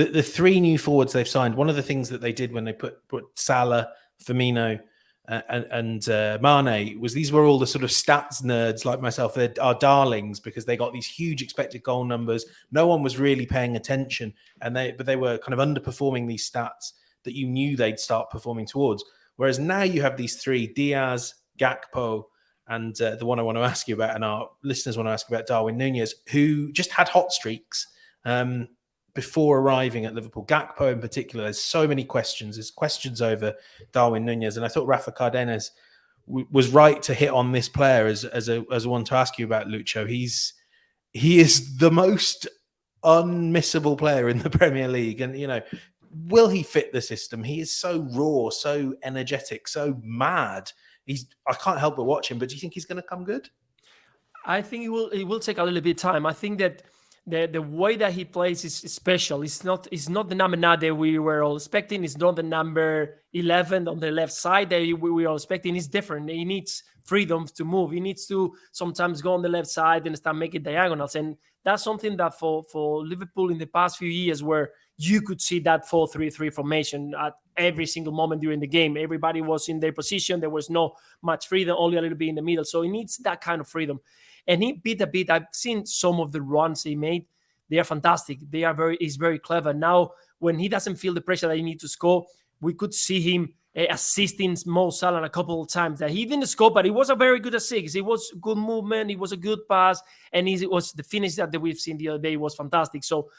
the three new forwards they've signed, one of the things that they did when they put Salah, Firmino, and Mane was these were all the sort of stats nerds like myself. They're our darlings because they got these huge expected goal numbers. No one was really paying attention, but they were kind of underperforming these stats that you knew they'd start performing towards. Whereas now you have these three: Diaz, Gakpo, and the one I want to ask you about, and our listeners want to ask about, Darwin Nunez, who just had hot streaks before arriving at Liverpool. Gakpo in particular, there's so many questions. There's questions over Darwin Nunez, and I thought Rafa Cardenas was right to hit on this player as one to ask you about, Lucho. He is the most unmissable player in the Premier League, and will he fit the system? He is so raw, so energetic, so mad. I can't help but watch him. But do you think he's going to come good? I think it will take a little bit of time. I think that the way that he plays is special. It's not the number 9 that we were all expecting. It's not the number 11 on the left side that we were all expecting. It's different. He needs freedom to move. He needs to sometimes go on the left side and start making diagonals. And that's something that for Liverpool in the past few years, where you could see that 4-3-3 formation at every single moment during the game. Everybody was in their position. There was no much freedom, only a little bit in the middle. So he needs that kind of freedom. And he bit a bit. I've seen some of the runs he made. They are fantastic. He's very clever. Now, when he doesn't feel the pressure that he needs to score, we could see him assisting Mo Salah a couple of times. That he didn't score, but it was a very good assist. It was good movement. It was a good pass. And it was the finish that we've seen the other day was fantastic. So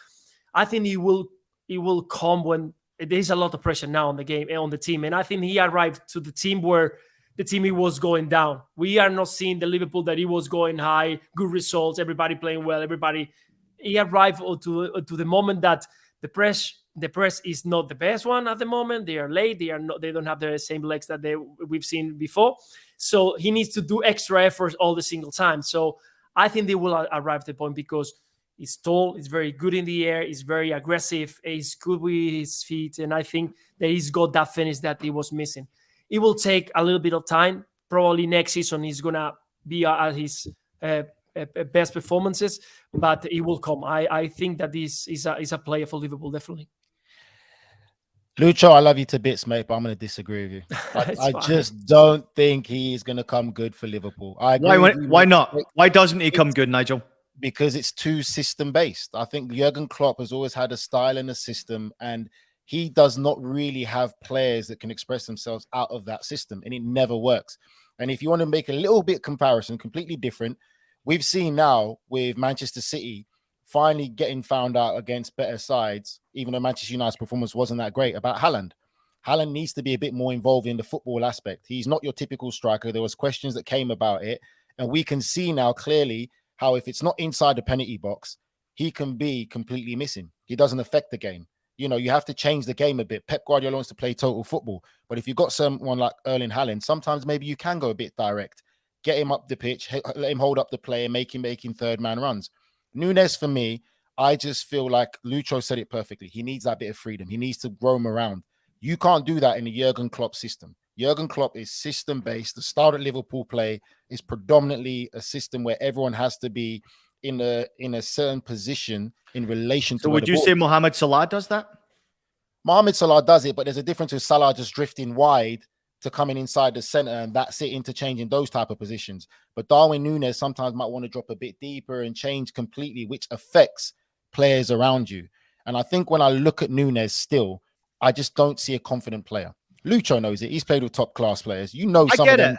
I think he will come when there's a lot of pressure now on the game, on the team. And I think he arrived to the team where the team he was going down. We are not seeing the Liverpool that he was going high, good results, everybody playing well, he arrived to the moment that the press is not the best one at the moment. They are late. They don't have the same legs that we've seen before. So he needs to do extra efforts all the single time. So I think they will arrive at the point because he's tall, he's very good in the air, he's very aggressive, he's good with his feet, and I think that he's got that finish that he was missing. It will take a little bit of time. Probably next season he's going to be at his best performances, but it will come. I think that this is a player for Liverpool, definitely. Lucho, I love you to bits, mate, but I'm going to disagree with you. I just don't think he is going to come good for Liverpool. Why not? Why doesn't he come good, Nigel? Because it's too system-based. I think Jurgen Klopp has always had a style and a system, and he does not really have players that can express themselves out of that system, and it never works. And if you want to make a little bit comparison, completely different, we've seen now with Manchester City finally getting found out against better sides, even though Manchester United's performance wasn't that great, about Haaland. Haaland needs to be a bit more involved in the football aspect. He's not your typical striker. There was questions that came about it, and we can see now clearly how if it's not inside the penalty box, he can be completely missing. He doesn't affect the game. You have to change the game a bit. Pep Guardiola wants to play total football. But if you've got someone like Erling Haaland, sometimes maybe you can go a bit direct. Get him up the pitch, let him hold up the play and make him making third-man runs. Nunez, for me, I just feel like Lucho said it perfectly. He needs that bit of freedom. He needs to roam around. You can't do that in the Jurgen Klopp system. Jurgen Klopp is system-based. The style at Liverpool play is predominantly a system where everyone has to be in a certain position in relation to. So would you say Mohamed Salah does that? Mohamed Salah does it, but there's a difference with Salah just drifting wide to coming inside the center, and that's it, interchanging those type of positions. But Darwin Nunez sometimes might want to drop a bit deeper and change completely, which affects players around you. And I think when I look at Nunez still, I just don't see a confident player. Lucho knows it. He's played with top class players. Some of them.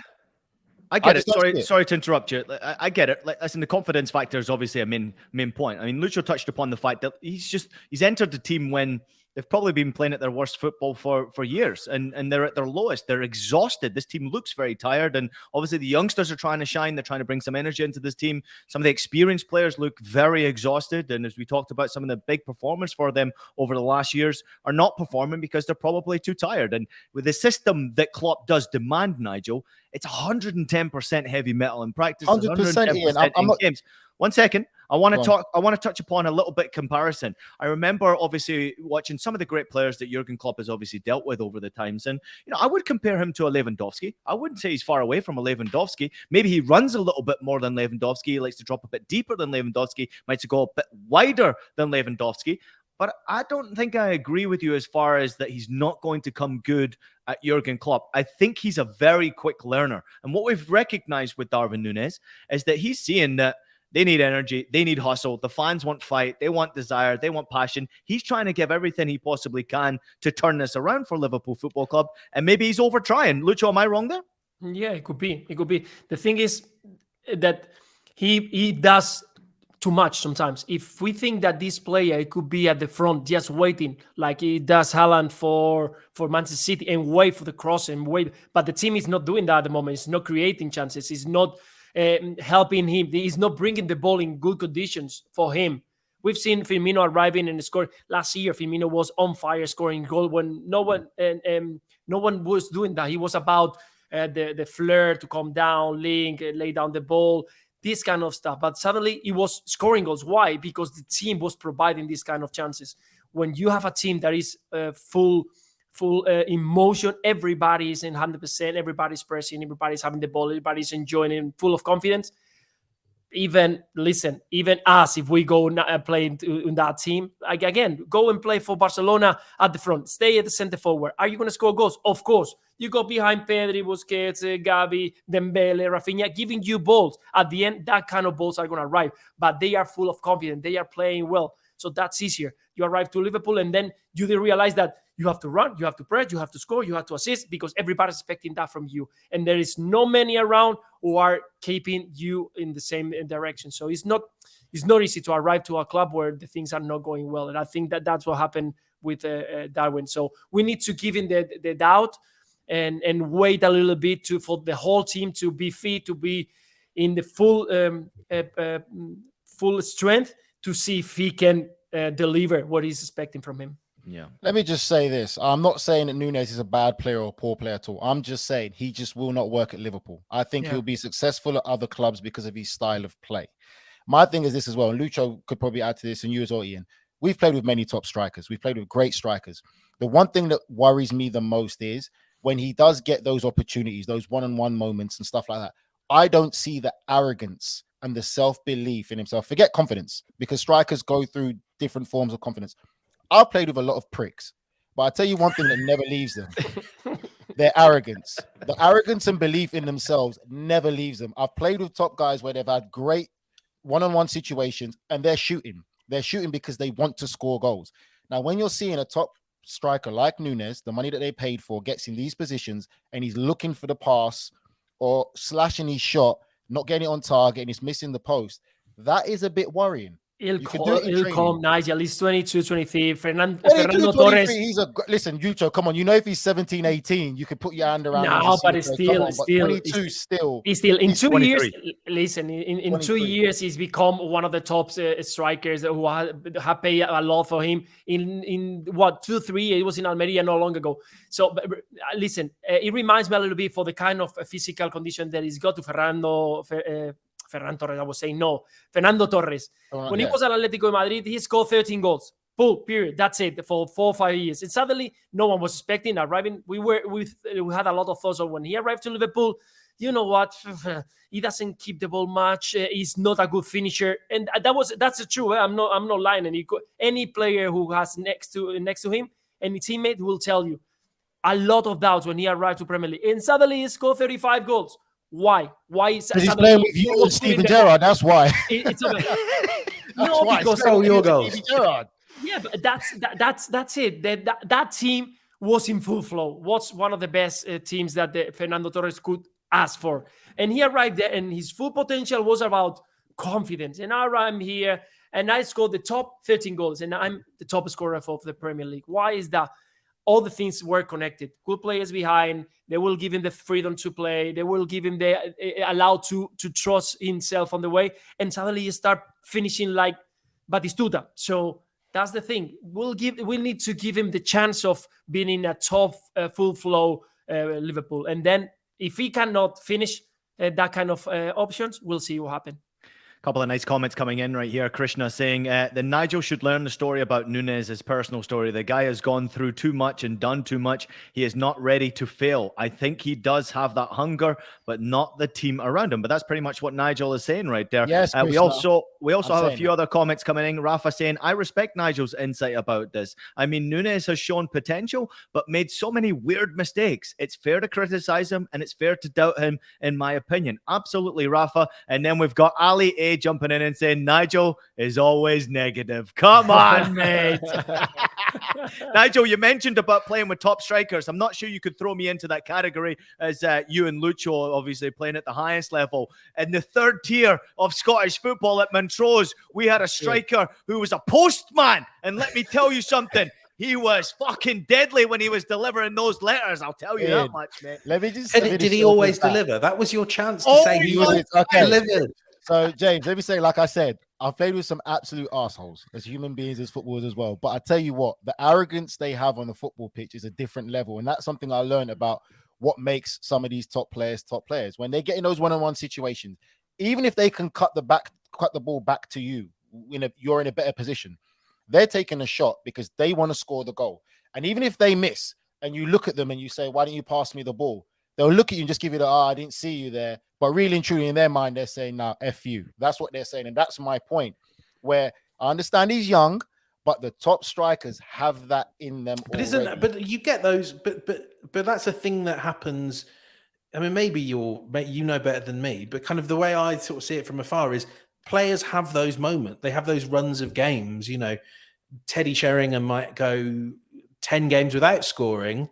I get it. Sorry to interrupt you. I get it. Listen, the confidence factor is obviously a main point. I mean, Lucho touched upon the fact that he's entered the team when they've probably been playing at their worst football for years, and they're at their lowest. They're exhausted. This team looks very tired, and obviously the youngsters are trying to shine. They're trying to bring some energy into this team. Some of the experienced players look very exhausted, and as we talked about, some of the big performers for them over the last years are not performing because they're probably too tired. And with the system that Klopp does demand, Nigel, it's 110% heavy metal in practice. 100% in games. 1 second. I want to touch upon a little bit comparison. I remember obviously watching some of the great players that Jurgen Klopp has obviously dealt with over the times, and I would compare him to a Lewandowski. I wouldn't say he's far away from a Lewandowski. Maybe he runs a little bit more than Lewandowski. He likes to drop a bit deeper than Lewandowski. Might go a bit wider than Lewandowski. But I don't think I agree with you as far as that he's not going to come good at Jurgen Klopp. I think he's a very quick learner. And what we've recognized with Darwin Nunez is that he's seeing that they need energy, they need hustle, the fans want fight, they want desire, they want passion. He's trying to give everything he possibly can to turn this around for Liverpool Football Club. And maybe he's over trying. Lucho, am I wrong there? Yeah, it could be. It could be. The thing is that he does too much sometimes. If we think that this player could be at the front just waiting, like he does Haaland for Manchester City, and wait for the cross and wait, but the team is not doing that at the moment. It's not creating chances. It's not helping him. He's not bringing the ball in good conditions for him. We've seen Firmino arriving and scoring. Last year, Firmino was on fire, scoring goal when no one was doing that. He was about the flair to come down, link, lay down the ball, this kind of stuff. But suddenly he was scoring goals. Why? Because the team was providing these kind of chances. When you have a team that is full emotion, everybody is in 100%, everybody's pressing, everybody's having the ball, everybody's enjoying it, full of confidence. Even us, if we go play in that team, like, again, go and play for Barcelona at the front, stay at the center forward. Are you going to score goals? Of course. You go behind Pedri, Busquets, Gavi, Dembele, Rafinha, giving you balls. At the end, that kind of balls are going to arrive, but they are full of confidence. They are playing well. So that's easier. You arrive to Liverpool and then you realize that you have to run, you have to press, you have to score, you have to assist, because everybody's expecting that from you. And there is no many around who are keeping you in the same direction. So it's not easy to arrive to a club where the things are not going well. And I think that's what happened with Darwin. So we need to give him the doubt and wait a little bit for the whole team to be fit, to be in the full strength, to see if he can deliver what he's expecting from him. Yeah. Let me just say this. I'm not saying that Nunez is a bad player or a poor player at all. I'm just saying he just will not work at Liverpool. I think he'll be successful at other clubs because of his style of play. My thing is this as well, and Lucho could probably add to this, and you as well, Ian. We've played with many top strikers. We've played with great strikers. The one thing that worries me the most is when he does get those opportunities, those one-on-one moments and stuff like that, I don't see the arrogance and the self-belief in himself. Forget confidence, because strikers go through different forms of confidence. I've played with a lot of pricks, but I tell you one thing that never leaves them: their arrogance. The arrogance and belief in themselves never leaves them. I've played with top guys where they've had great one-on-one situations and they're shooting. They're shooting because they want to score goals. Now, when you're seeing a top striker like Nunez, the money that they paid for, gets in these positions and he's looking for the pass or slashing his shot, not getting it on target, and he's missing the post, that is a bit worrying. He'll come, Nigel. He's 22, 23. Fernando Torres. Listen, Yucho, come on. You know, if he's 17, 18, you could put your hand around him. No, but it's still, 22 still. He's still in 2 23. years. Listen, in 2 years, he's become one of the top strikers who have paid a lot for him. In what, 2-3 years? It was in Almeria not long ago. So listen, it reminds me a little bit for the kind of physical condition that he's got to Fernando Torres, I was saying no. Fernando Torres. When he was at Atletico de Madrid, he scored 13 goals. Full, period. That's it for 4 or 5 years. And suddenly, no one was expecting arriving. We had a lot of thoughts on when he arrived to Liverpool. You know what? He doesn't keep the ball much. He's not a good finisher, and that's the truth. I'm not lying. And any player who has next to him, any teammate will tell you a lot of doubts when he arrived to Premier League. And suddenly, he scored 35 goals. Why? Because he's playing with you and Steven Gerrard. That's why. No, because your goals. Yeah, but that's it. That team was in full flow. Was one of the best teams that Fernando Torres could ask for, and he arrived there, and his full potential was about confidence. And now I'm here, and I scored the top 13 goals, and I'm the top scorer of the Premier League. Why is that? All the things were connected. Good players behind. They will give him the freedom to play. They will give him allowed to trust himself on the way. And suddenly you start finishing like Batistuta. So that's the thing. We need to give him the chance of being in a top full flow Liverpool. And then if he cannot finish that kind of options, we'll see what happens. Couple of nice comments coming in right here. Krishna saying the Nigel should learn the story about Nunez, his personal story. The guy has gone through too much and done too much. He is not ready to fail. I think he does have that hunger, but not the team around him. But that's pretty much what Nigel is saying right there. Yes, we also have a few other comments coming in. Rafa saying, I respect Nigel's insight about this. I mean, Nunez has shown potential, but made so many weird mistakes. It's fair to criticize him and it's fair to doubt him, in my opinion. Absolutely, Rafa. And then we've got Ali A jumping in and saying Nigel is always negative. Come on, mate. Nigel, you mentioned about playing with top strikers. I'm not sure you could throw me into that category, as you and Lucho obviously playing at the highest level. In the third tier of Scottish football at Montrose, we had a striker who was a postman. And let me tell you something. He was fucking deadly when he was delivering those letters. I'll tell you that much, mate. Let me just. Did he always deliver? That was your chance to say he was delivered. So, James, let me say, like I said, I've played with some absolute assholes as human beings, as footballers as well. But I tell you what, the arrogance they have on the football pitch is a different level. And that's something I learned about what makes some of these top players. When they get in those one-on-one situations, even if they can cut the ball back to you, you're in a better position. They're taking a shot because they want to score the goal. And even if they miss and you look at them and you say, why don't you pass me the ball? They'll look at you and just give you the, I didn't see you there. But really and truly in their mind, they're saying, nah, F you. That's what they're saying. And that's my point, where I understand he's young, but the top strikers have that in them. But you get those, but that's a thing that happens. I mean, maybe you know better than me, but kind of the way I sort of see it from afar is players have those moments. They have those runs of games. Teddy Sheringham might go 10 games without scoring.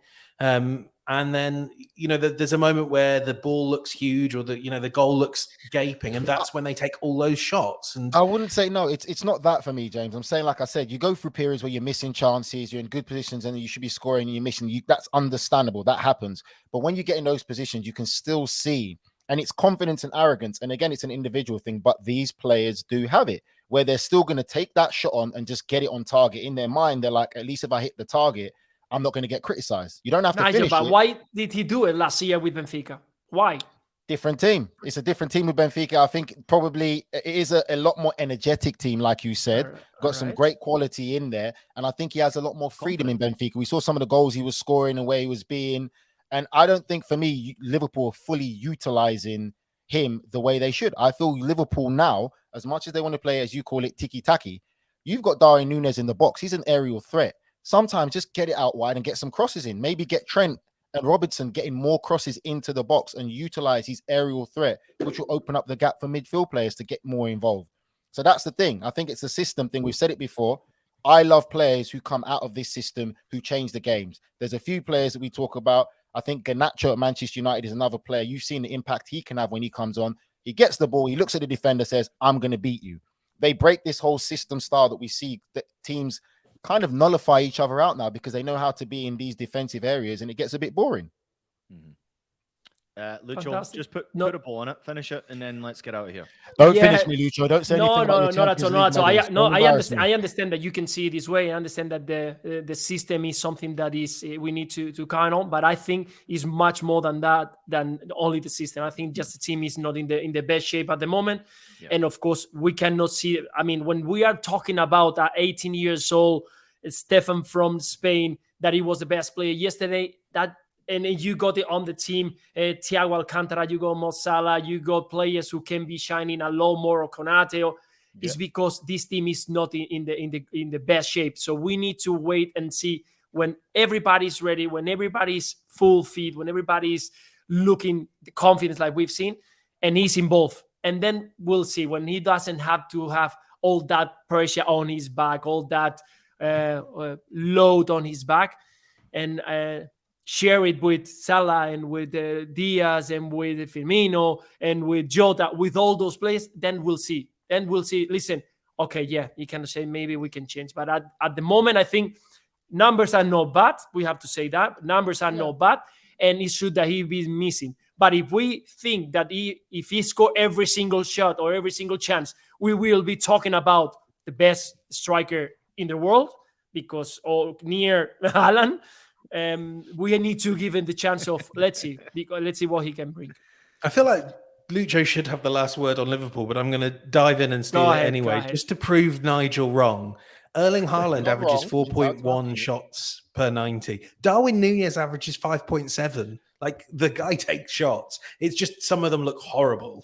And then, there's a moment where the ball looks huge or the goal looks gaping. And that's when they take all those shots. And I wouldn't say, no, it's not that for me, James. I'm saying, like I said, you go through periods where you're missing chances, you're in good positions and you should be scoring and you're missing. That's understandable. That happens. But when you get in those positions, you can still see, and it's confidence and arrogance. And again, it's an individual thing, but these players do have it where they're still going to take that shot on and just get it on target. In their mind, they're like, at least if I hit the target, I'm not going to get criticized. You don't have to finish but it. Why did he do it last year with Benfica? Why? Different team. It's a different team with Benfica. I think probably it is a lot more energetic team, like you said. Got some great quality in there. And I think he has a lot more freedom in Benfica. We saw some of the goals he was scoring and where he was being. And I don't think, for me, Liverpool are fully utilizing him the way they should. I feel Liverpool now, as much as they want to play, as you call it, tiki-taki, you've got Darwin Nunez in the box. He's an aerial threat. Sometimes just get it out wide and get some crosses in. Maybe get Trent and Robertson getting more crosses into the box and utilize his aerial threat, which will open up the gap for midfield players to get more involved. So that's the thing. I think it's a system thing. We've said it before. I love players who come out of this system who change the games. There's a few players that we talk about. I think Garnacho at Manchester United is another player. You've seen the impact he can have when he comes on. He gets the ball. He looks at the defender, says, I'm going to beat you. They break this whole system style that we see that teams kind of nullify each other out now because they know how to be in these defensive areas and it gets a bit boring. Lucho, fantastic. Just put a ball on it, finish it, and then let's get out of here. Don't finish me, Lucho. Don't say anything about your not at all. I understand that you can see it this way. I understand that the system is something that is we need to count on, but I think it's much more than that, than only the system. I think just the team is not in the best shape at the moment. Yeah. And of course, we cannot see. I mean, when we are talking about 18 years old Stefan from Spain, that he was the best player yesterday, and you got it on the team, Thiago Alcantara, you got Mo Salah, you got players who can be shining a lot more, or Konate. It's because this team is not in the best shape. So we need to wait and see when everybody's ready, when everybody's full feed, when everybody's looking confident like we've seen, and he's involved. And then we'll see when he doesn't have to have all that pressure on his back, all that load on his back, and share it with Salah and with Diaz and with Firmino and with Jota, with all those players. Then we'll see. Listen, okay, yeah, you can say maybe we can change. But at the moment, I think numbers are not bad. We have to say that. Numbers are not bad. And it's true that he be missing. But if we think that if he score every single shot or every single chance, we will be talking about the best striker in the world, because or near Alan, we need to give him the chance of let's see what he can bring. I feel like Lucho should have the last word on Liverpool, but I'm going to dive in and steal Go it ahead, anyway, go just to prove Nigel wrong. Erling Haaland Not averages wrong. He's allowed to 4.1 have it. shots per 90. Darwin Nunez averages 5.7. Like, the guy takes shots. It's just some of them look horrible.